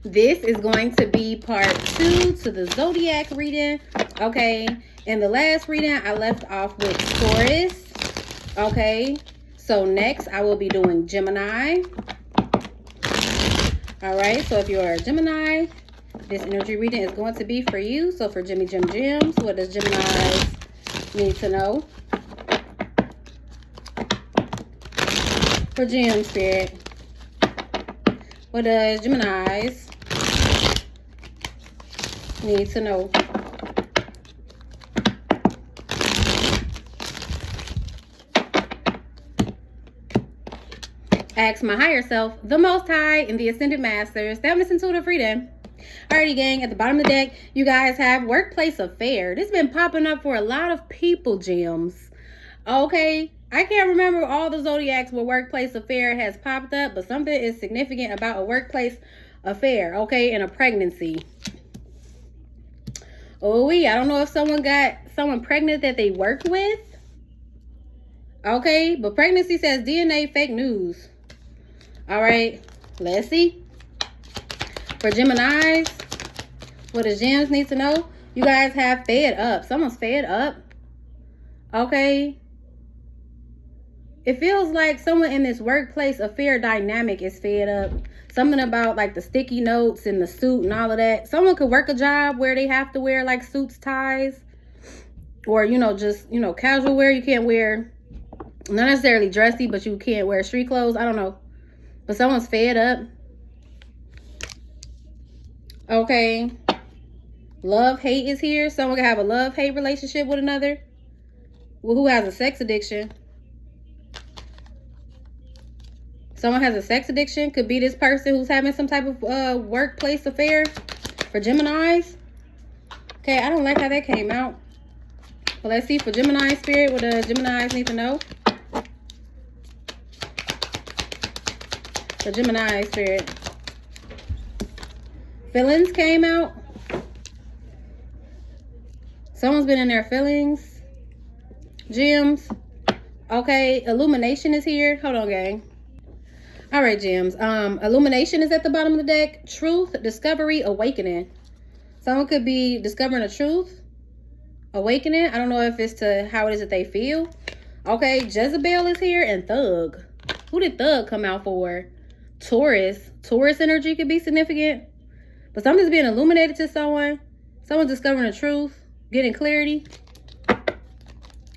This is going to be part 2 to the Zodiac reading. Okay. In the last reading, I left off with Taurus. Okay. So next, I will be doing Gemini. All right. So if you're a Gemini, this energy reading is going to be for you. So for Gems, what does Gemini need to know? For Gem Spirit, what does Gemini's need to know? Ask my higher self, the Most High, and the Ascended Masters. That was intuitive reading. Alrighty, gang. At the bottom of the deck, you guys have workplace affair. This has been popping up for a lot of people, Gems. Okay. I can't remember all the Zodiacs where workplace affair has popped up, but something is significant about a workplace affair, okay, and a pregnancy. Oh, I don't know if someone got someone pregnant that they work with. Okay, but pregnancy says DNA fake news. All right, let's see. For Geminis, what does Gems need to know? You guys have fed up. Someone's fed up. Okay. It feels like someone in this workplace affair dynamic is fed up. Something about like the sticky notes and the suit and all of that. Someone could work a job where they have to wear like suits, ties, or, just, casual wear. You can't wear, not necessarily dressy, but you can't wear street clothes. I don't know. But someone's fed up. Okay. Love, hate is here. Someone can have a love-hate relationship with another. Well, who has a sex addiction? Someone has a sex addiction. Could be this person who's having some type of workplace affair. For Geminis. Okay, I don't like how that came out. But let's see for Gemini Spirit, what does Geminis need to know? For Gemini Spirit. Feelings came out. Someone's been in their feelings. Gems. Okay, illumination is here. Hold on, gang. All right, Gems. Illumination is at the bottom of the deck. Truth, discovery, awakening. Someone could be discovering a truth, awakening. I don't know if it's to how it is that they feel. Okay, Jezebel is here and Thug. Who did Thug come out for? Taurus. Taurus energy could be significant. But something's being illuminated to someone. Someone's discovering the truth, getting clarity.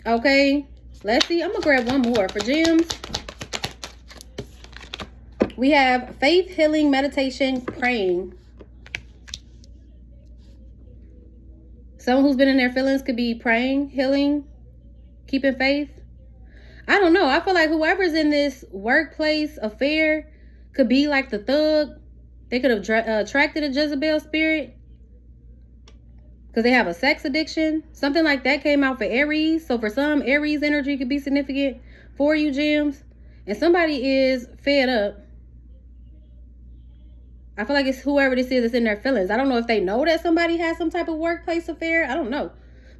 Okay, let's see. I'm going to grab one more for Gems. We have faith, healing, meditation, praying. Someone who's been in their feelings could be praying, healing, keeping faith. I don't know. I feel like whoever's in this workplace affair could be like the Thug. They could have attracted a Jezebel spirit because they have a sex addiction. Something like that came out for Aries. So for some, Aries energy could be significant for you, Gems. And somebody is fed up. I feel like it's whoever this is that's in their feelings. I don't know if they know that somebody has some type of workplace affair. I don't know.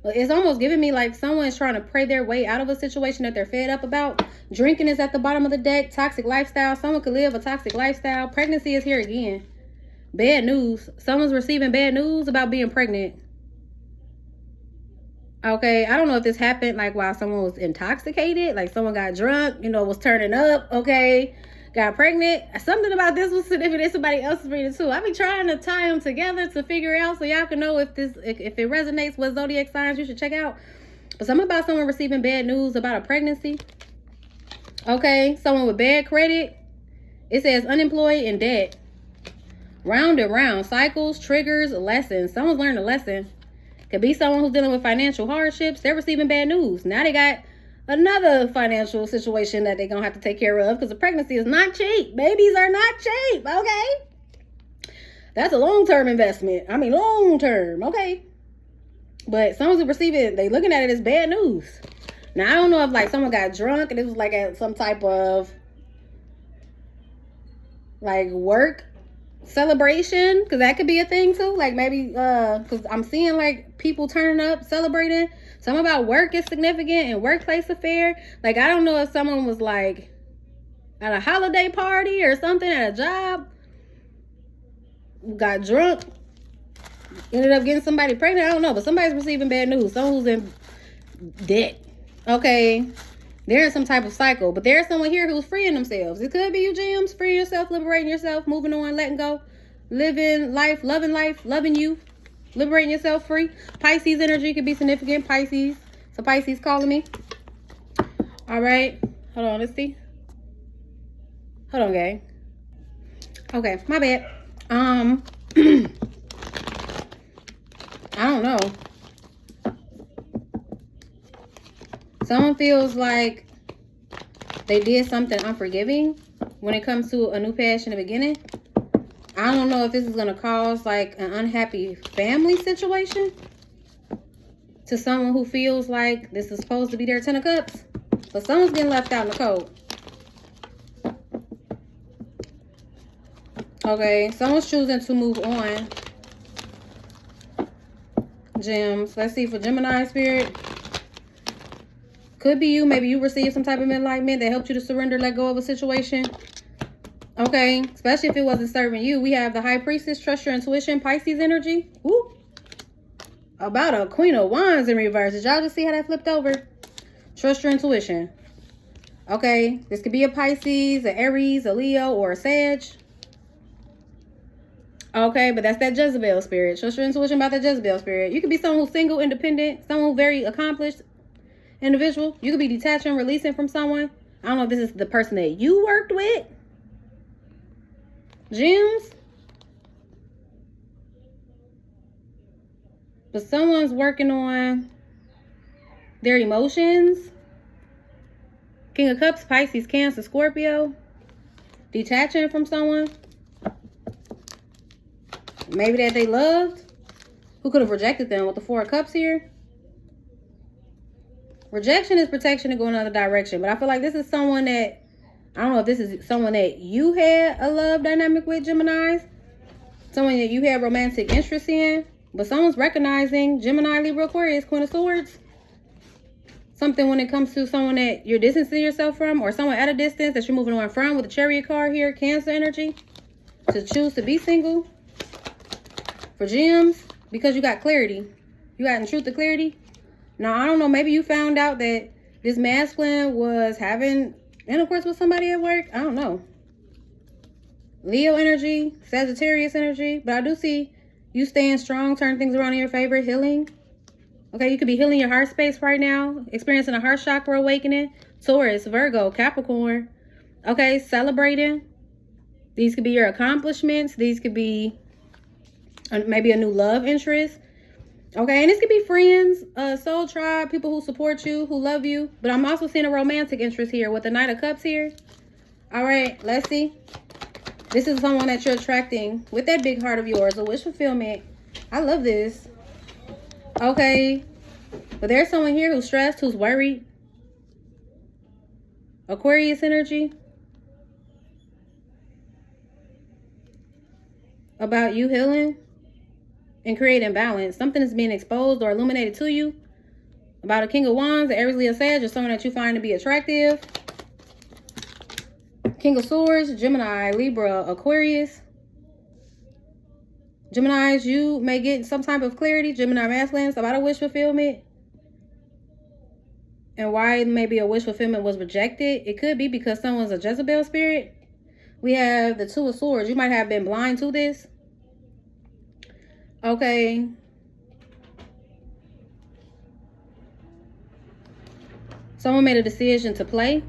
But it's almost giving me like someone's trying to pray their way out of a situation that they're fed up about. Drinking is at the bottom of the deck. Toxic lifestyle. Someone could live a toxic lifestyle. Pregnancy is here again. Bad news. Someone's receiving bad news about being pregnant. Okay, I don't know if this happened like while someone was intoxicated. Like someone got drunk, was turning up. Okay. Got pregnant. Something about this was significant. Somebody else's reading too. I be trying to tie them together to figure out so y'all can know if it resonates with zodiac signs you should check out. But something about someone receiving bad news about a pregnancy. Okay, someone with bad credit. It says unemployed and debt. Round and round. Cycles, triggers, lessons. Someone's learned a lesson. Could be someone who's dealing with financial hardships. They're receiving bad news. Now they got another financial situation that they're going to have to take care of because the pregnancy is not cheap. Babies are not cheap, okay? That's a long-term investment. I mean, long-term, okay? But someone's receiving, they looking at it as bad news. Now, I don't know if, like, someone got drunk and it was, like, at some type of, like, work celebration, because that could be a thing, too. Like, maybe, because I'm seeing, like, people turning up, celebrating. Something about work is significant and workplace affair. Like, I don't know if someone was like at a holiday party or something at a job. got drunk, ended up getting somebody pregnant. I don't know, but somebody's receiving bad news. Someone who's in debt. Okay. They're in some type of cycle, but there's someone here who's freeing themselves. It could be you, Gems. Freeing yourself, liberating yourself, moving on, letting go, living life, loving you, liberating yourself free. Pisces energy could be significant. Pisces. So Pisces calling me. All right. Hold on. Let's see. Hold on, gang. Okay. My bad. I don't know. Someone feels like they did something unforgiving when it comes to a new past in the beginning. I don't know if this is going to cause like an unhappy family situation to someone who feels like this is supposed to be their 10 of cups. But someone's getting left out in the cold. Okay, someone's choosing to move on. Gems. Let's see for Gemini spirit. Could be you. Maybe you received some type of enlightenment that helped you to surrender, let go of a situation. Okay. Especially if it wasn't serving you. We have the High Priestess, trust your intuition, Pisces energy. Woo. About a Queen of Wands in reverse. Did y'all just see how that flipped over? Trust your intuition. Okay. This could be a Pisces, an Aries, a Leo, or a Sag. Okay. But that's that Jezebel spirit. Trust your intuition about that Jezebel spirit. You could be someone who's single, independent, someone who's very accomplished. Individual, you could be detaching, releasing from someone. I don't know if this is the person that you worked with. Gems. But someone's working on their emotions. King of Cups, Pisces, Cancer, Scorpio. Detaching from someone. Maybe that they loved. Who could have rejected them with the Four of Cups here. Rejection is protection to go another direction. But I feel like this is someone that, I don't know if this is someone that you had a love dynamic with, Geminis. Someone that you had romantic interest in. But someone's recognizing Gemini, Libra, Aquarius, Queen of Swords. Something when it comes to someone that you're distancing yourself from, or someone at a distance that you're moving on from with the Chariot card here, Cancer energy. To choose to be single. For Gems, because you got clarity. You got in truth the clarity. Now, I don't know, maybe you found out that this masculine was having intercourse with somebody at work. I don't know. Leo energy, Sagittarius energy. But I do see you staying strong, turn things around in your favor, healing. Okay, you could be healing your heart space right now, experiencing a heart chakra awakening. Taurus, Virgo, Capricorn. Okay, celebrating. These could be your accomplishments. These could be maybe a new love interest. Okay, and this could be friends, soul tribe, people who support you, who love you. But I'm also seeing a romantic interest here with the Knight of Cups here. All right, let's see. This is someone that you're attracting with that big heart of yours, a wish fulfillment. I love this. Okay, but there's someone here who's stressed, who's worried. Aquarius energy. About you healing. And creating balance. Something is being exposed or illuminated to you. About a King of Wands, an Aries, Leo, Sag, or someone that you find to be attractive. King of Swords, Gemini, Libra, Aquarius. Geminis, you may get some type of clarity. Gemini masculines about a wish fulfillment. And why maybe a wish fulfillment was rejected. It could be because someone's a Jezebel spirit. We have the Two of Swords. You might have been blind to this. Okay. Someone made a decision to play.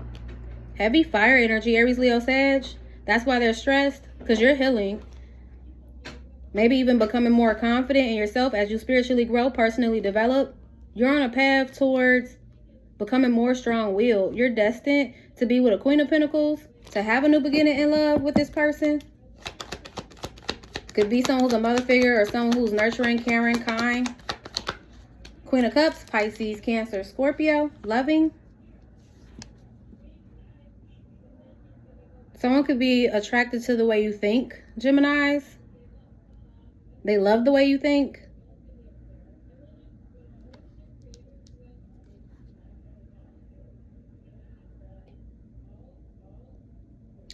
Heavy fire energy, Aries, Leo, Sag. That's why they're stressed, because you're healing. Maybe even becoming more confident in yourself as you spiritually grow, personally develop. You're on a path towards becoming more strong-willed. You're destined to be with a Queen of Pentacles, to have a new beginning in love with this person. Could be someone who's a mother figure or someone who's nurturing, caring, kind. Queen of Cups, Pisces, Cancer, Scorpio, loving. Someone could be attracted to the way you think, Geminis. They love the way you think.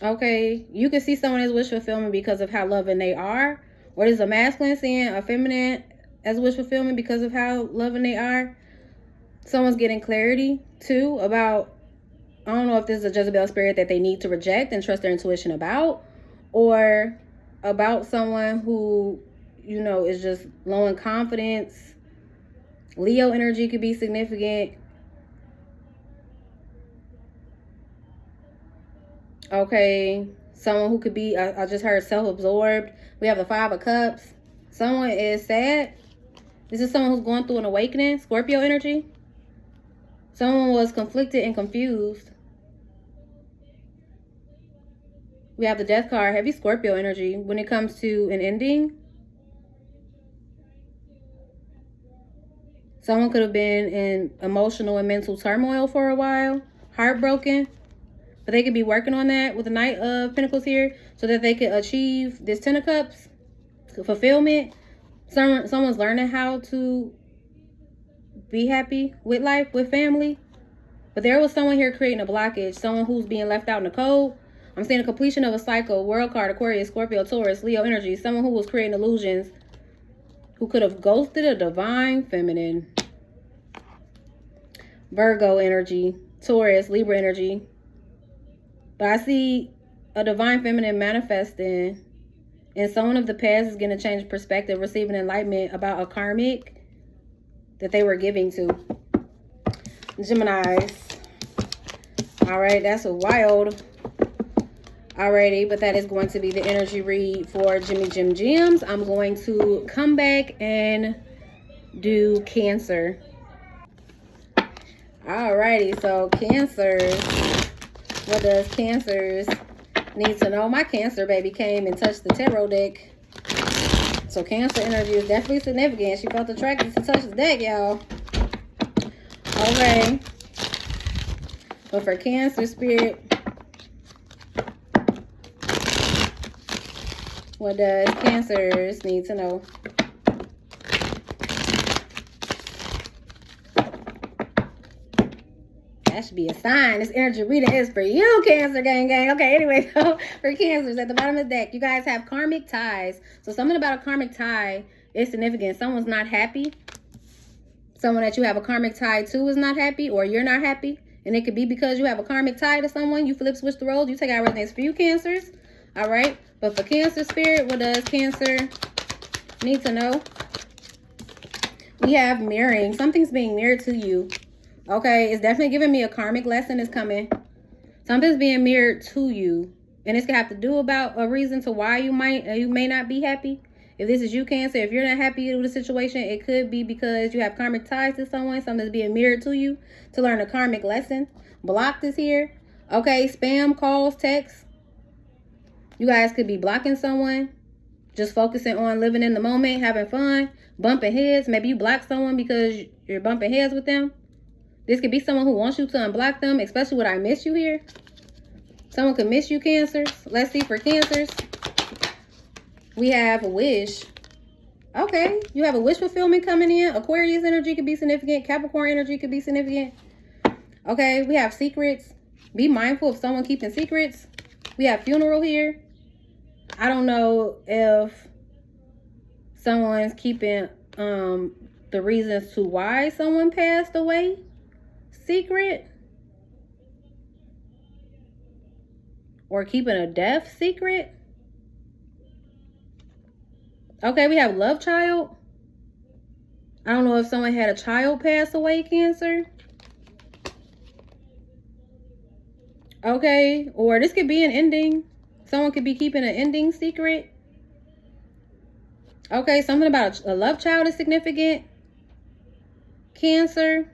Okay, you can see someone as wish fulfillment because of how loving they are, Or is a masculine seeing a feminine as wish fulfillment because of how loving they are? Someone's getting clarity, too, about, I don't know if this is a Jezebel spirit that they need to reject and trust their intuition about, or about someone who, you know, is just low in confidence. Leo energy could be significant. Okay, someone who could be, I just heard self-absorbed. We have the 5 of Cups. Someone is sad. This is someone who's going through an awakening. Scorpio energy. Someone was conflicted and confused. We have the Death card. Heavy Scorpio energy when it comes to an ending. Someone could have been in emotional and mental turmoil for a while. Heartbroken. But they could be working on that with the Knight of Pentacles here so that they could achieve this 10 of Cups. Fulfillment. Someone's learning how to be happy with life, with family. But there was someone here creating a blockage. Someone who's being left out in the cold. I'm seeing a completion of a cycle. World card, Aquarius, Scorpio, Taurus, Leo energy. Someone who was creating illusions. Who could have ghosted a divine feminine. Virgo energy. Taurus, Libra energy. But I see a divine feminine manifesting. And someone of the past is going to change perspective, receiving enlightenment about a karmic that they were giving to. Geminis. Alright, that's a wild. Alrighty, but that is going to be the energy read for Jimmy Jim Gems. I'm going to come back and do Cancer. Alrighty, so Cancers. What does Cancers need to know? My Cancer baby came and touched the tarot deck. So Cancer energy is definitely significant. She felt attracted to touch the deck, y'all. Okay. But for Cancer spirit, what does Cancers need to know? That should be a sign. This energy reading is for you, Cancer gang. Okay, anyway, so for Cancers, at the bottom of the deck, you guys have karmic ties. So something about a karmic tie is significant. Someone's not happy. Someone that you have a karmic tie to is not happy, or you're not happy. And it could be because you have a karmic tie to someone. You flip switch the roles. You take out resonates for you, Cancers. All right. But for Cancer spirit, what does Cancer need to know? We have mirroring. Something's being mirrored to you. Okay, it's definitely giving me a karmic lesson is coming. Something's being mirrored to you. And it's going to have to do about a reason to why you may not be happy. If this is you, Cancer, if you're not happy with the situation, it could be because you have karmic ties to someone. Something's being mirrored to you to learn a karmic lesson. Blocked is here. Okay, spam, calls, texts. You guys could be blocking someone. Just focusing on living in the moment, having fun, bumping heads. Maybe you block someone because you're bumping heads with them. This could be someone who wants you to unblock them, especially with I miss you here. Someone could miss you, Cancers. Let's see for Cancers. We have a wish. Okay, you have a wish fulfillment coming in. Aquarius energy could be significant. Capricorn energy could be significant. Okay, we have secrets. Be mindful of someone keeping secrets. We have funeral here. I don't know if someone's keeping the reasons to why someone passed away secret, or keeping a death secret. Okay, we have love child. I don't know if someone had a child pass away, Cancer. Okay, or this could be an ending. Someone could be keeping an ending secret. Okay, something about a love child is significant. Cancer.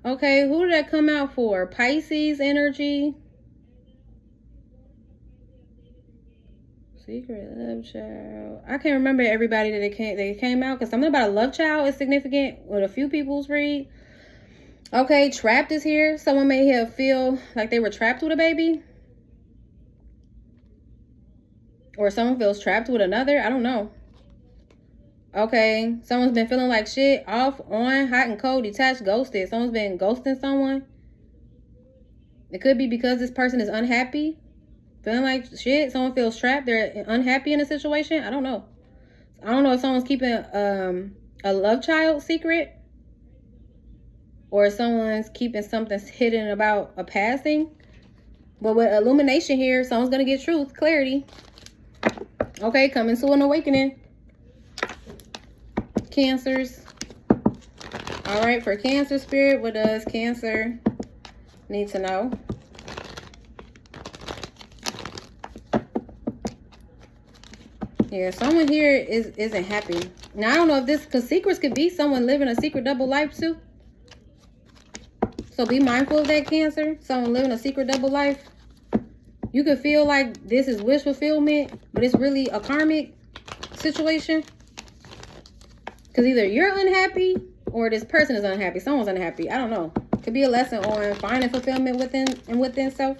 Okay, who did that come out for? Pisces energy. Secret love child. I can't remember everybody that they came out, because something about a love child is significant with a few people's read. Okay, trapped is here. Someone may have feel like they were trapped with a baby. Or someone feels trapped with another. I don't know. Okay, someone's been feeling like shit, off, on, hot and cold, detached, ghosted. Someone's been ghosting someone. It could be because this person is unhappy. Feeling like shit. Someone feels trapped. They're unhappy in a situation. I don't know. I don't know if someone's keeping a love child secret, or if someone's keeping something hidden about a passing. But with illumination here, someone's going to get truth, clarity. Okay, coming to an awakening. Cancers. All right, for Cancer spirit, what does Cancer need to know? Yeah, someone here isn't happy. Now, I don't know if this, because secrets could be someone living a secret double life too. So be mindful of that, Cancer. Someone living a secret double life. You could feel like this is wish fulfillment, but it's really a karmic situation. Because either you're unhappy or this person is unhappy. Someone's unhappy. I don't know. Could be a lesson on finding fulfillment within self.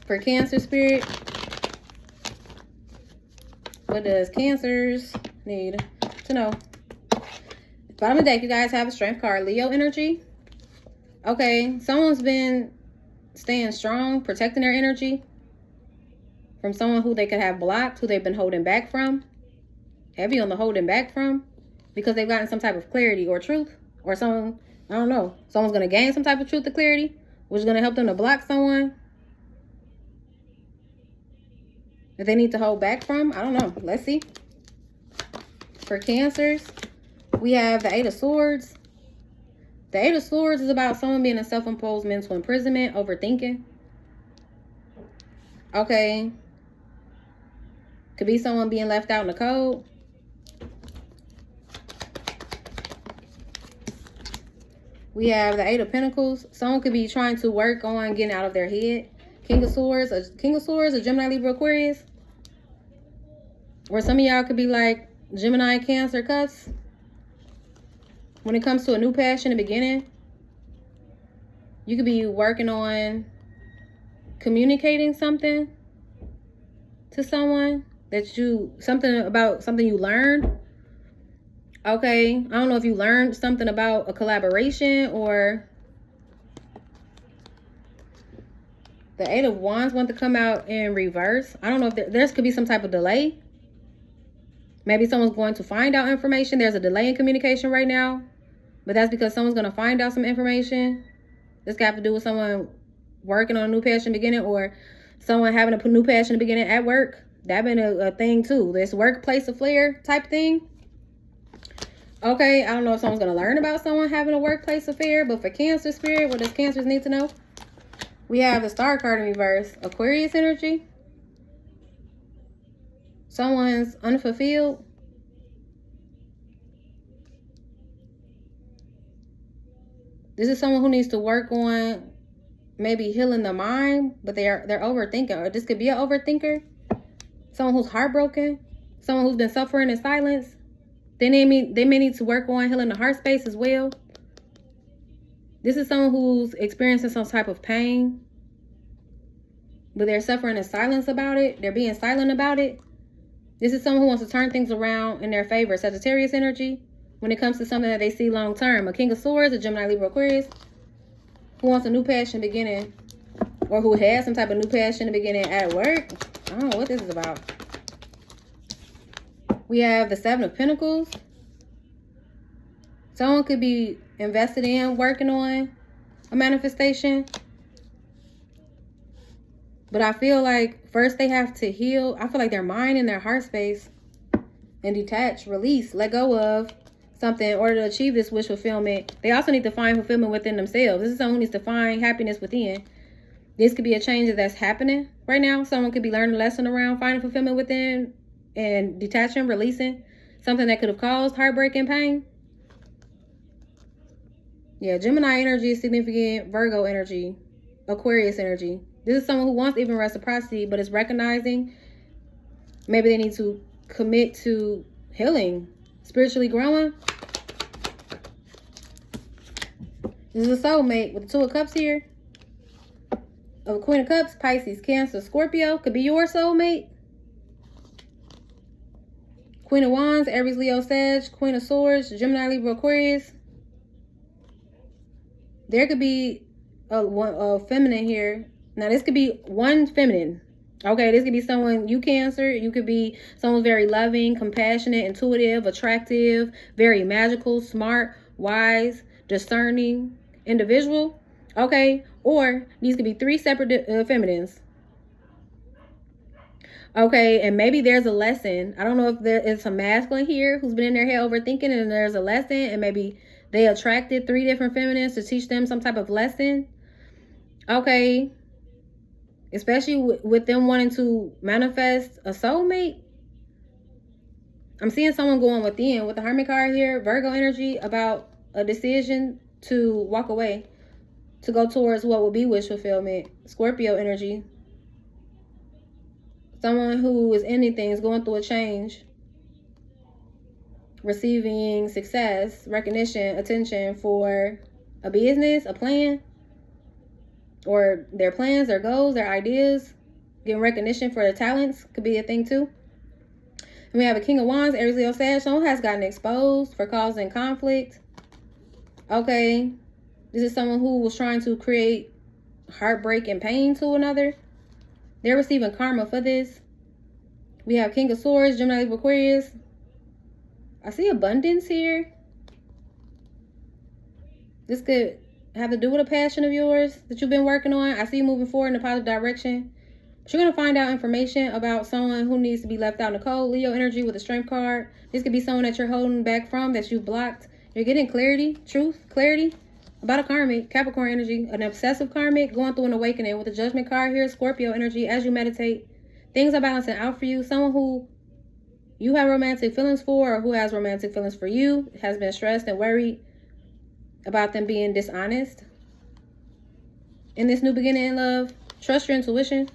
For Cancer spirit, what does Cancers need to know? Bottom of the deck, you guys have a strength card. Leo energy. Okay, someone's been staying strong, protecting their energy from someone who they could have blocked, who they've been holding back from. Heavy on the holding back from, because they've gotten some type of clarity or truth, or someone, I don't know, someone's going to gain some type of truth or clarity, which is going to help them to block someone that they need to hold back from. I don't know. Let's see. For Cancers, we have the Eight of Swords. The Eight of Swords is about someone being in self-imposed mental imprisonment, overthinking. Okay. Could be someone being left out in the cold. We have the Eight of Pentacles. Someone could be trying to work on getting out of their head. King of Swords, a Gemini, Libra, Aquarius. Or some of y'all could be like Gemini, Cancer, cups. When it comes to a new passion in the beginning, you could be working on communicating something to someone that something about something you learned. Okay, I don't know if you learned something about a collaboration, or the Eight of Wands want to come out in reverse. I don't know if there could be some type of delay. Maybe someone's going to find out information. There's a delay in communication right now, but that's because someone's going to find out some information. This got to do with someone working on a new passion beginning, or someone having a new passion beginning at work. That been a thing too. This workplace affair type thing. Okay, I don't know if someone's going to learn about someone having a workplace affair, but for Cancer spirit, what does Cancers need to know? We have the Star card in reverse. Aquarius energy. Someone's unfulfilled. This is someone who needs to work on maybe healing the mind, but they're overthinking. Or this could be an overthinker. Someone who's heartbroken. Someone who's been suffering in silence. They may need to work on healing the heart space as well. This is someone who's experiencing some type of pain, but they're suffering in silence about it. They're being silent about it. This is someone who wants to turn things around in their favor. Sagittarius energy. When it comes to something that they see long term. A King of Swords, a Gemini, Libra, Aquarius. Who wants a new passion beginning, or who has some type of new passion beginning at work. I don't know what this is about. We have the Seven of Pentacles. Someone could be invested in working on a manifestation. But I feel like first they have to heal. I feel like their mind and their heart space, and detach, release, let go of something in order to achieve this wish fulfillment. They also need to find fulfillment within themselves. This is someone who needs to find happiness within. This could be a change that's happening right now. Someone could be learning a lesson around finding fulfillment within and detaching, releasing something that could have caused heartbreak and pain. Yeah, Gemini energy is significant. Virgo energy, Aquarius energy. This is someone who wants even reciprocity, but is recognizing maybe they need to commit to healing, spiritually growing. This is a soulmate with the Two of Cups here. Of a Queen of Cups, Pisces, Cancer, Scorpio. Could be your soulmate. Queen of Wands, Aries, Leo, Sag. Queen of Swords, Gemini, Libra, Aquarius. There could be a feminine here. Now, this could be one feminine. Okay, this could be someone, you Cancer. You could be someone very loving, compassionate, intuitive, attractive, very magical, smart, wise, discerning individual. Okay, or these could be three separate feminines. Okay, and maybe there's a lesson. I don't know if there is a masculine here who's been in their head overthinking, and there's a lesson, and maybe they attracted three different feminines to teach them some type of lesson. Okay, especially with them wanting to manifest a soulmate. I'm seeing someone going within with the Hermit card here, Virgo energy, about a decision to walk away, to go towards what will be wish fulfillment. Scorpio energy. Someone who is ending things, going through a change, receiving success, recognition, attention for a business, a plan, or their plans, their goals, their ideas, getting recognition for their talents could be a thing too. And we have a King of Wands, Aries, Leo, Sag. Someone has gotten exposed for causing conflict. Okay, this is someone who was trying to create heartbreak and pain to another. They're receiving karma for this. We have King of Swords, Gemini, Libra, Aquarius. I see abundance here. This could have to do with a passion of yours that you've been working on. I see you moving forward in a positive direction. But you're going to find out information about someone who needs to be left out in the cold. Leo energy with the Strength card. This could be someone that you're holding back from, that you've blocked. You're getting clarity, truth, clarity about a karmic. Capricorn energy, an obsessive karmic going through an awakening with the Judgment card here. Scorpio energy, as you meditate, things are balancing out for you. Someone who you have romantic feelings for, or who has romantic feelings for you, has been stressed and worried about them being dishonest. In this new beginning in love, trust your intuition.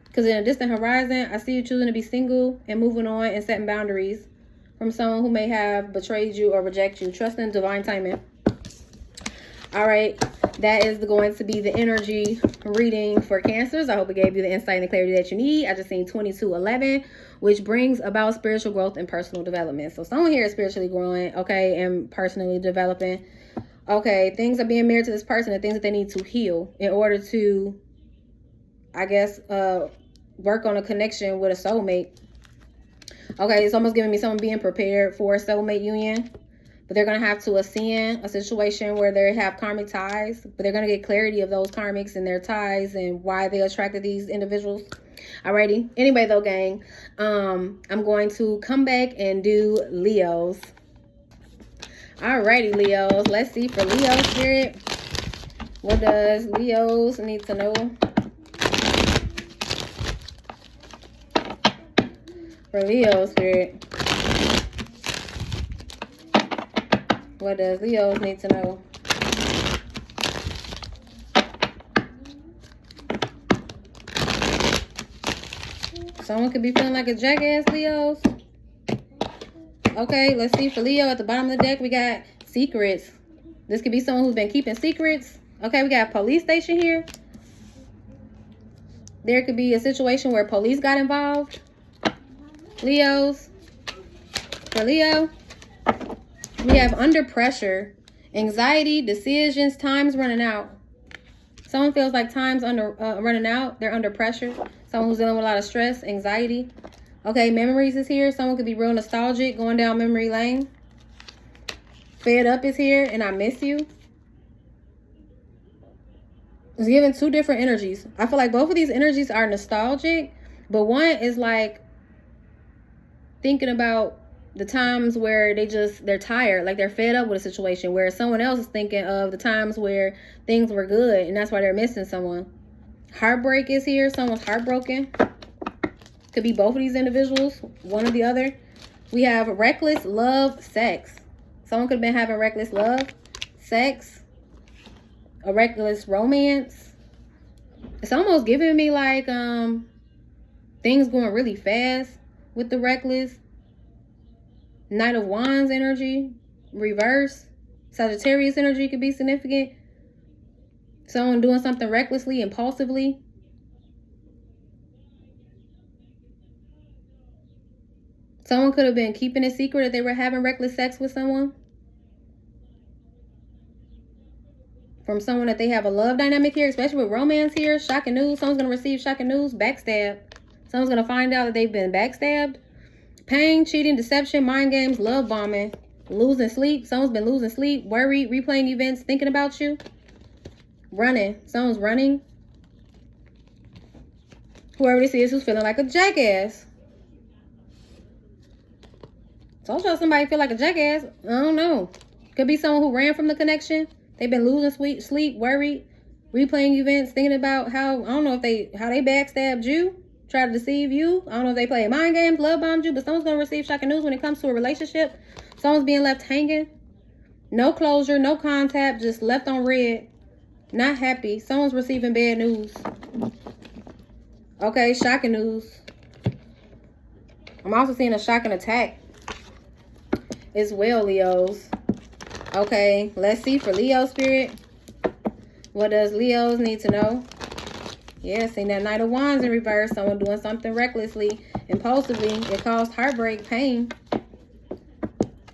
Because in a distant horizon, I see you choosing to be single and moving on and setting boundaries from someone who may have betrayed you or reject you. Trust in divine timing. All right, that is going to be the energy reading for Cancers. I hope it gave you the insight and the clarity that you need. I just seen 2211, which brings about spiritual growth and personal development. So someone here is spiritually growing, okay, and personally developing. Okay, things are being mirrored to this person, the things that they need to heal in order to, I guess, work on a connection with a soulmate. Okay, it's almost giving me someone being prepared for a soulmate union. But they're going to have to ascend a situation where they have karmic ties. But they're going to get clarity of those karmics and their ties and why they attracted these individuals. Alrighty. Anyway, though, gang, I'm going to come back and do Leos. Alrighty, Leos. Let's see for Leo spirit. What does Leos need to know? For Leo spirit. What does Leos need to know? Someone could be feeling like a jackass, Leos. Okay, let's see. For Leo, at the bottom of the deck, we got secrets. This could be someone who's been keeping secrets. Okay, we got police station here. There could be a situation where police got involved. Leos. For Leo, we have under pressure, anxiety, decisions, time's running out. Someone feels like time's running out. They're under pressure. Someone who's dealing with a lot of stress, anxiety. Okay, memories is here. Someone could be real nostalgic, going down memory lane. Fed up is here, and I miss you. It's giving two different energies. I feel like both of these energies are nostalgic, but one is like thinking about the times where they're tired, like they're fed up with a situation, where someone else is thinking of the times where things were good and that's why they're missing someone. Heartbreak is here. Someone's heartbroken. Could be both of these individuals, one or the other. We have reckless love, sex. Someone could have been having reckless love, sex, a reckless romance. It's almost giving me like things going really fast with the reckless. Knight of Wands energy, reverse. Sagittarius energy could be significant. Someone doing something recklessly, impulsively. Someone could have been keeping a secret that they were having reckless sex with someone. from someone that they have a love dynamic here, especially with romance here. Shocking news. Someone's going to receive shocking news. Backstab. Someone's going to find out that they've been backstabbed. Pain, cheating, deception, mind games, love bombing, losing sleep. Someone's been losing sleep, worried, replaying events, thinking about you. Running. Someone's running. Whoever this is who's feeling like a jackass. Told y'all somebody feel like a jackass. I don't know. Could be someone who ran from the connection. They've been losing sleep, worried, replaying events, thinking about how, I don't know if how they backstabbed you, tried to deceive you. I don't know if they played mind games, love bombed you, but someone's going to receive shocking news when it comes to a relationship. Someone's being left hanging. No closure, no contact, just left on red. Not happy. Someone's receiving bad news. Okay, shocking news. I'm also seeing a shocking attack as well, Leos. Okay, let's see for Leo spirit. What does Leos need to know? Yeah, seeing that Knight of Wands in reverse. Someone doing something recklessly, impulsively. It caused heartbreak, pain.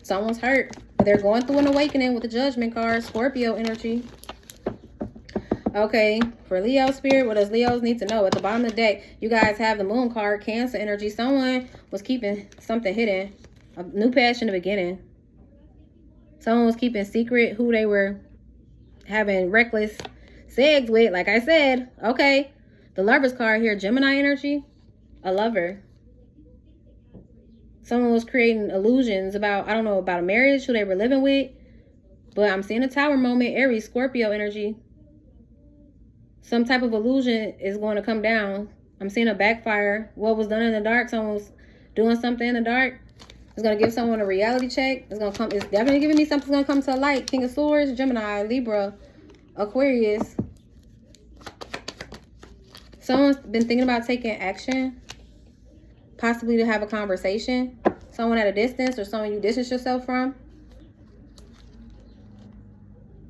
Someone's hurt. They're going through an awakening with the Judgment card. Scorpio energy. Okay, for Leo spirit, what does Leos need to know? At the bottom of the deck, you guys have the Moon card, Cancer energy. Someone was keeping something hidden. A new passion in the beginning. Someone was keeping secret who they were having reckless sex with. Like I said, okay. The Lover's card here, Gemini energy. A lover. Someone was creating illusions about, I don't know, about a marriage, who they were living with. But I'm seeing a Tower moment, Aries, Scorpio energy. Some type of illusion is going to come down. I'm seeing a backfire. What was done in the dark, someone was doing something in the dark. It's going to give someone a reality check. It's definitely giving me something's going to come to light. King of Swords, Gemini, Libra, Aquarius. Someone's been thinking about taking action. Possibly to have a conversation. Someone at a distance or someone you distance yourself from.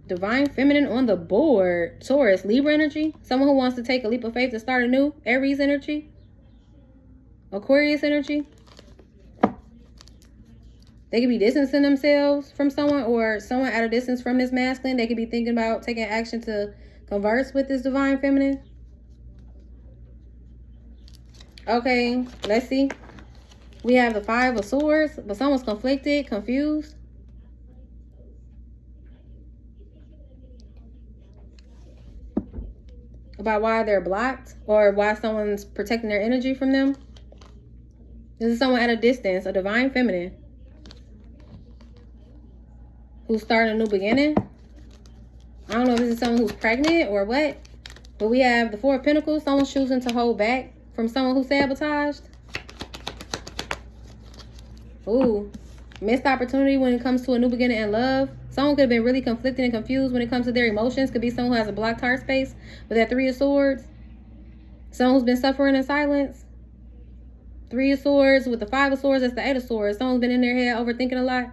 Divine Feminine on the board. Taurus, Libra energy. Someone who wants to take a leap of faith to start anew. Aries energy. Aquarius energy. They could be distancing themselves from someone, or someone at a distance from this masculine. They could be thinking about taking action to converse with this Divine Feminine. Okay, let's see. We have the Five of Swords, but someone's conflicted, confused. About why they're blocked or why someone's protecting their energy from them. This is someone at a distance, a Divine Feminine, who's starting a new beginning. I don't know if this is someone who's pregnant or what, but we have the Four of Pentacles. Someone's choosing to hold back from someone who sabotaged. Ooh, missed opportunity when it comes to a new beginning in love. Someone could have been really conflicted and confused when it comes to their emotions. Could be someone who has a blocked heart space with that Three of Swords. Someone who's been suffering in silence. Three of Swords with the Five of Swords. That's the Eight of Swords. Someone's been in their head overthinking a lot.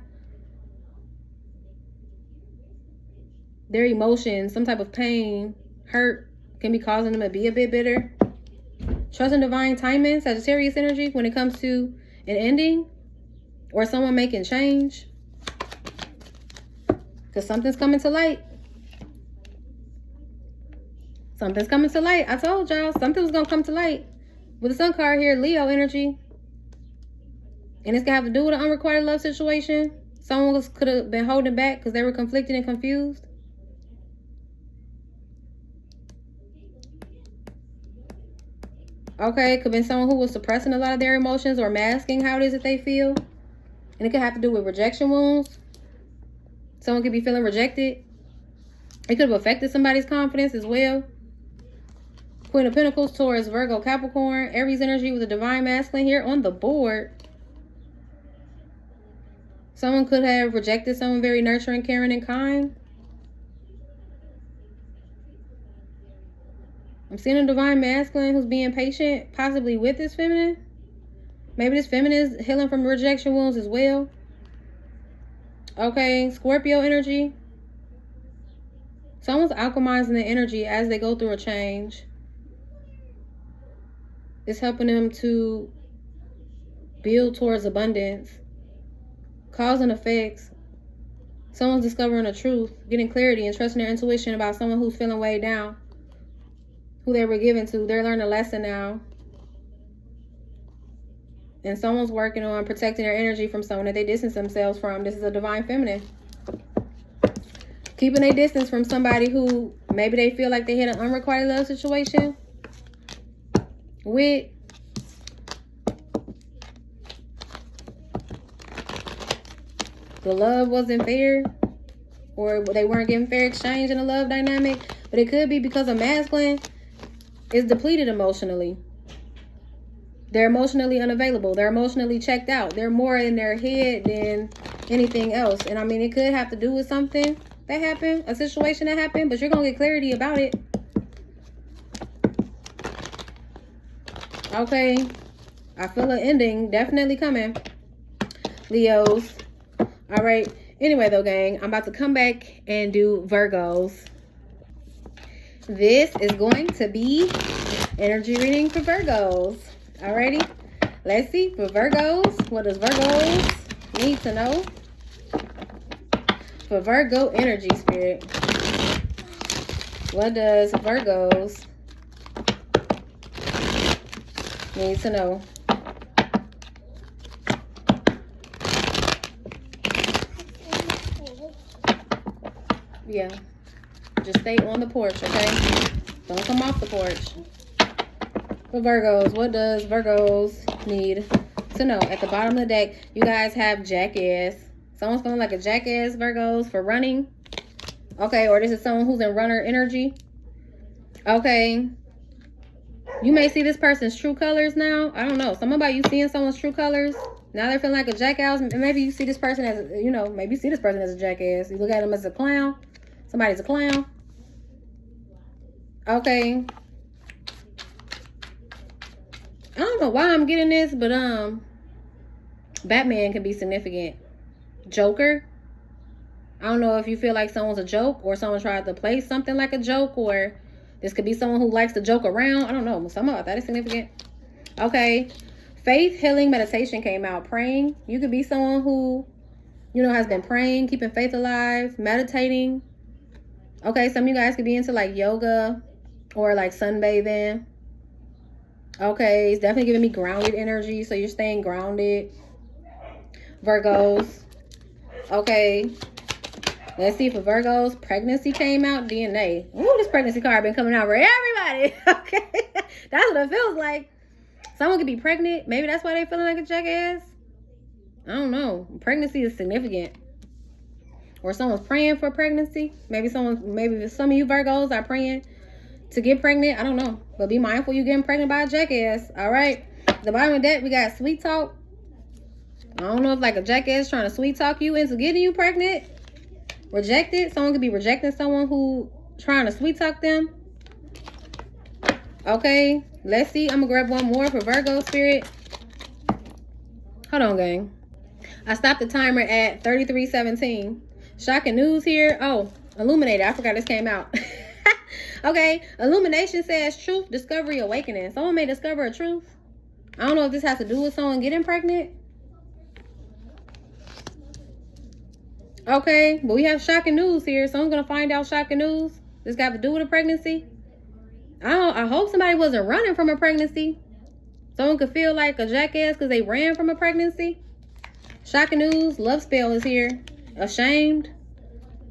Their emotions, some type of pain, hurt, can be causing them to be a bit bitter. Trust in divine timing, Sagittarius energy, when it comes to an ending or someone making change. Because something's coming to light. Something's coming to light. I told y'all, something was going to come to light. With the Sun card here, Leo energy. And it's going to have to do with an unrequited love situation. Someone could have been holding back because they were conflicted and confused. Okay, could have been someone who was suppressing a lot of their emotions or masking how it is that they feel. And it could have to do with rejection wounds. Someone could be feeling rejected. It could have affected somebody's confidence as well. Queen of Pentacles, Taurus, Virgo, Capricorn, Aries energy with a divine masculine here on the board. Someone could have rejected someone very nurturing, caring, and kind. I'm seeing a divine masculine who's being patient, possibly with this feminine. Maybe this feminine is healing from rejection wounds as well. Okay, Scorpio energy. Someone's alchemizing the energy as they go through a change. It's helping them to build towards abundance. Cause and effects. Someone's discovering the truth, getting clarity, and trusting their intuition about someone who's feeling weighed down, who they were given to. They're learning a lesson now. And someone's working on protecting their energy from someone that they distance themselves from. This is a divine feminine. Keeping a distance from somebody who maybe they feel like they had an unrequited love situation with. The love wasn't fair, or they weren't getting fair exchange in a love dynamic. But it could be because a masculine is depleted emotionally. They're emotionally unavailable. They're emotionally checked out. They're more in their head than anything else. And I mean, it could have to do with something that happened, a situation that happened, but you're going to get clarity about it. Okay. I feel an ending definitely coming. Leos. All right. Anyway, though, gang, I'm about to come back and do Virgos. This is going to be energy reading for Virgos. Alrighty, let's see for Virgos. What does Virgos need to know? For Virgo energy, spirit. What does Virgos need to know? Yeah, just stay on the porch, okay? Don't come off the porch. For Virgos, what does Virgos need to know? At the bottom of the deck, you guys have Jackass. Someone's feeling like a jackass, Virgos, for running. Okay, or this is someone who's in runner energy. Okay. You may see this person's true colors now. I don't know. Something about you seeing someone's true colors. Now they're feeling like a jackass. Maybe you see this person as, you know, maybe you see this person as a jackass. You look at them as a clown. Somebody's a clown. Okay. I don't know why I'm getting this, but Batman can be significant. Joker. I don't know if you feel like someone's a joke, or someone tried to play something like a joke, or this could be someone who likes to joke around. I don't know. Something about that is significant. Okay. Faith, healing, meditation came out. Praying. You could be someone who, you know, has been praying, keeping faith alive, meditating. Okay, some of you guys could be into like yoga or like sunbathing. Okay, it's definitely giving me grounded energy, so you're staying grounded. Virgos. Okay, let's see for Virgos. Pregnancy came out. DNA. Ooh, this pregnancy card been coming out for everybody. Okay, that's what it feels like. Someone could be pregnant. Maybe that's why they're feeling like a jackass. I don't know. Pregnancy is significant. Or someone's praying for pregnancy. Maybe some of you Virgos are praying to get pregnant. I don't know. But be mindful you getting pregnant by a jackass. All right. At the bottom of that, we got sweet talk. I don't know if like a jackass trying to sweet talk you into getting you pregnant. Rejected. Someone could be rejecting someone who trying to sweet talk them. Okay. Let's see. I'm going to grab one more for Virgo spirit. Hold on, gang. I stopped the timer at 33:17. Shocking news here. Oh, Illuminated. I forgot this came out. Okay. Illumination says truth, discovery, awakening. Someone may discover a truth. I don't know if this has to do with someone getting pregnant. Okay. But we have shocking news here. Someone's going to find out shocking news. This got to do with a pregnancy. I hope somebody wasn't running from a pregnancy. Someone could feel like a jackass because they ran from a pregnancy. Shocking news. Love spell is here. Ashamed.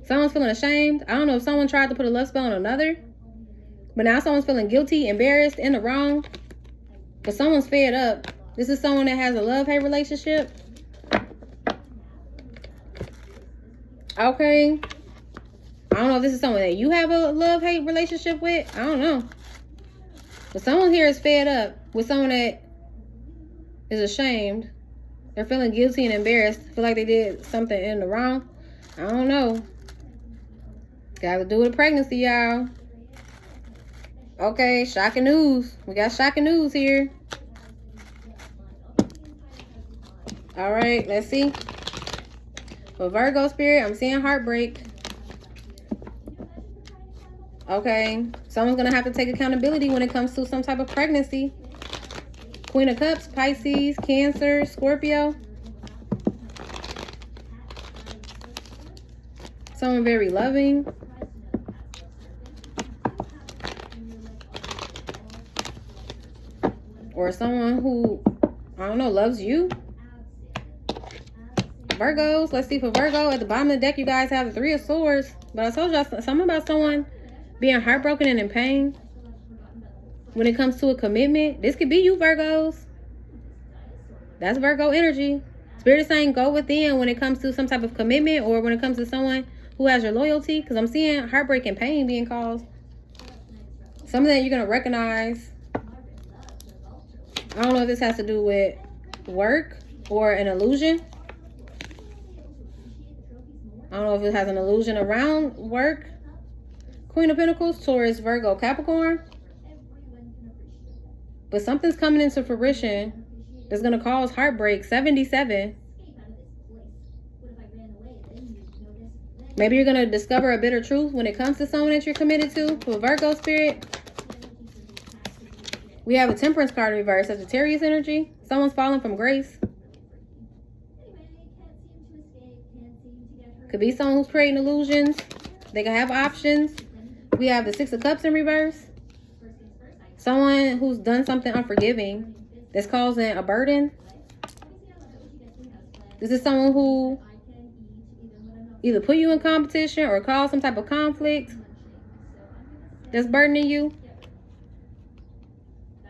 Someone's feeling ashamed. I don't know if someone tried to put a love spell on another. But now someone's feeling guilty, embarrassed, in the wrong. But someone's fed up. This is someone that has a love-hate relationship. Okay. I don't know if this is someone that you have a love-hate relationship with. I don't know. But someone here is fed up with someone that is ashamed. They're feeling guilty and embarrassed. Feel like they did something in the wrong. I don't know. Got to do with pregnancy, y'all. Okay, shocking news. We got shocking news here. All right, let's see. For Virgo spirit, I'm seeing heartbreak. Okay, someone's going to have to take accountability when it comes to some type of pregnancy. Queen of Cups, Pisces, Cancer, Scorpio. Someone very loving. Or someone who, I don't know, loves you. Virgos, let's see for Virgo. At the bottom of the deck, you guys have the Three of Swords. But I told y'all something about someone being heartbroken and in pain when it comes to a commitment. This could be you, Virgos. That's Virgo energy. Spirit is saying go within when it comes to some type of commitment or when it comes to someone who has your loyalty. Because I'm seeing heartbreak and pain being caused. Something that you're going to recognize. I don't know if this has to do with work or an illusion. I don't know if it has an illusion around work. Queen of Pentacles, Taurus, Virgo, Capricorn. But something's coming into fruition that's going to cause heartbreak. 77. Maybe you're going to discover a bitter truth when it comes to someone that you're committed to. For Virgo spirit. We have a Temperance card in reverse. Sagittarius energy. Someone's falling from grace. Could be someone who's creating illusions. They can have options. We have the Six of Cups in reverse. Someone who's done something unforgiving that's causing a burden. This is someone who either put you in competition or caused some type of conflict that's burdening you.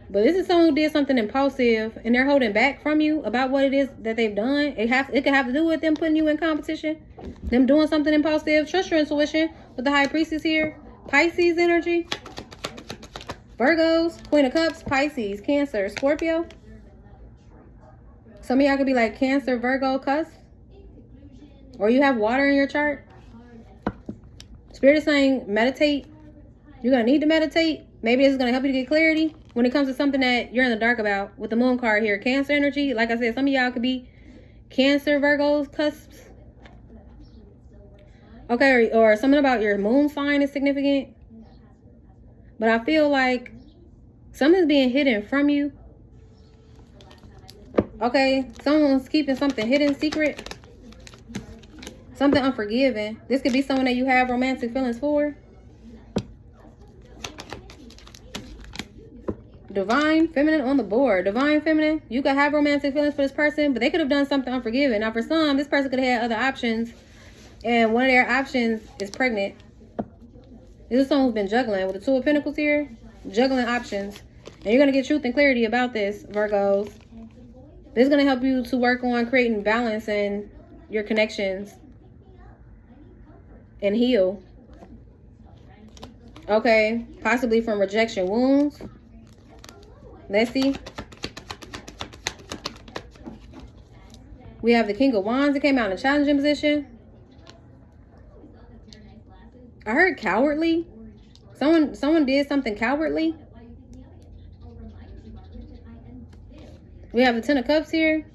But this is someone who did something impulsive and they're holding back from you about what it is that they've done. It could have to do with them putting you in competition. Them doing something impulsive. Trust your intuition with the High Priestess here. Pisces energy. Virgos, Queen of Cups, Pisces, Cancer, Scorpio. Some of y'all could be like Cancer, Virgo, cusp. Or you have water in your chart. Spirit is saying meditate. You're going to need to meditate. Maybe this is going to help you to get clarity when it comes to something that you're in the dark about. With the Moon card here, Cancer energy. Like I said, some of y'all could be Cancer, Virgos, cusps. Okay, or something about your moon sign is significant. But I feel like something's being hidden from you. Okay, someone's keeping something hidden, secret. Something unforgiving. This could be someone that you have romantic feelings for. Divine Feminine on the board. Divine Feminine, you could have romantic feelings for this person, but they could have done something unforgiving. Now, for some, this person could have had other options, and one of their options is pregnant. This is someone who's been juggling with the Two of Pentacles here. Juggling options. And you're going to get truth and clarity about this, Virgos. This is going to help you to work on creating balance in your connections. And heal. Okay. Possibly from rejection wounds. Let's see. We have the King of Wands that came out in a challenging position. I heard cowardly. Someone did something cowardly. We have the Ten of Cups here.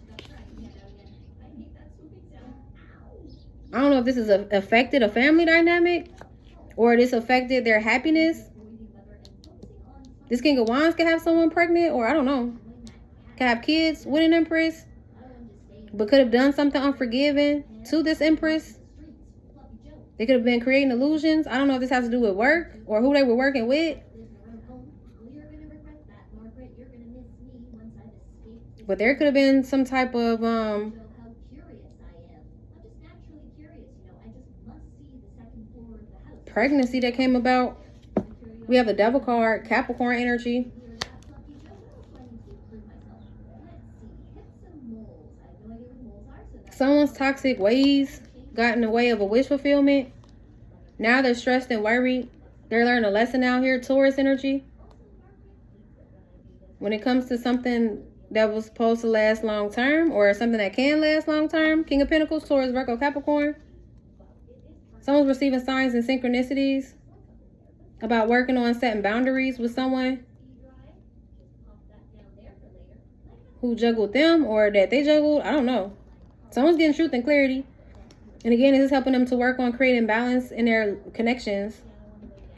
I don't know if this is affected a family dynamic or this affected their happiness. This King of Wands could have someone pregnant, or I don't know. Could have kids with an Empress, but could have done something unforgiving to this Empress. They could have been creating illusions. I don't know if this has to do with work or who they were working with. But there could have been some type of pregnancy that came about. We have the Devil card, Capricorn energy. Someone's toxic ways got in the way of a wish fulfillment. Now they're stressed and worried. They're learning a lesson out here. Taurus energy. When it comes to something that was supposed to last long term or something that can last long term. King of Pentacles, Taurus, Virgo, Capricorn. Someone's receiving signs and synchronicities about working on setting boundaries with someone who juggled them or that they juggled. I don't know. Someone's getting truth and clarity. And again, this is helping them to work on creating balance in their connections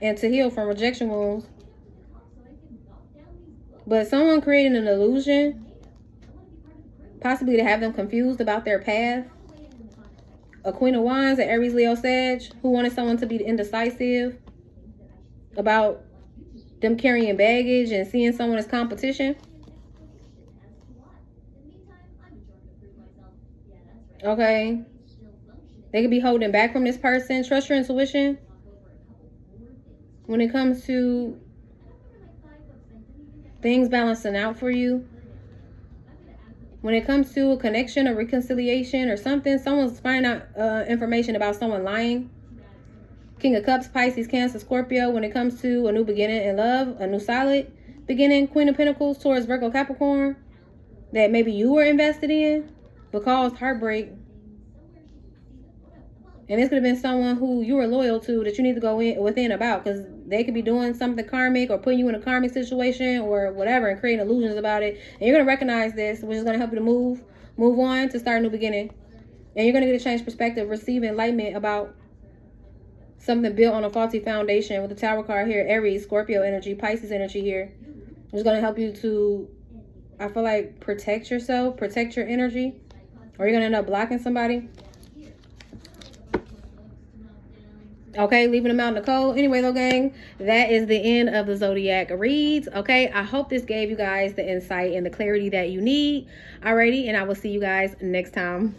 and to heal from rejection wounds. But someone creating an illusion, possibly to have them confused about their path a Queen of Wands, an Aries, Leo, Sag, who wanted someone to be indecisive about them carrying baggage and seeing someone as competition. Okay. They could be holding back from this person. Trust your intuition. When it comes to things balancing out for you. When it comes to a connection or reconciliation or something, someone's finding out information about someone lying. King of Cups, Pisces, Cancer, Scorpio. When it comes to a new beginning in love, a new solid beginning. Queen of Pentacles, Taurus, Virgo, Capricorn. That maybe you were invested in but caused heartbreak. And this could have been someone who you were loyal to that you need to go within about, because they could be doing something karmic or putting you in a karmic situation or whatever and creating illusions about it. And you're going to recognize this, which is going to help you to move on, to start a new beginning. And you're going to get a changed perspective, receive enlightenment about something built on a faulty foundation. With the Tower card here, Aries, Scorpio energy, Pisces energy here. It's going to help you to, I feel like, protect yourself, protect your energy, or you're going to end up blocking somebody. Okay, leaving them out in the cold. Anyway, though, gang, that is the end of the Zodiac reads. Okay, I hope this gave you guys the insight and the clarity that you need. Alrighty, and I will see you guys next time.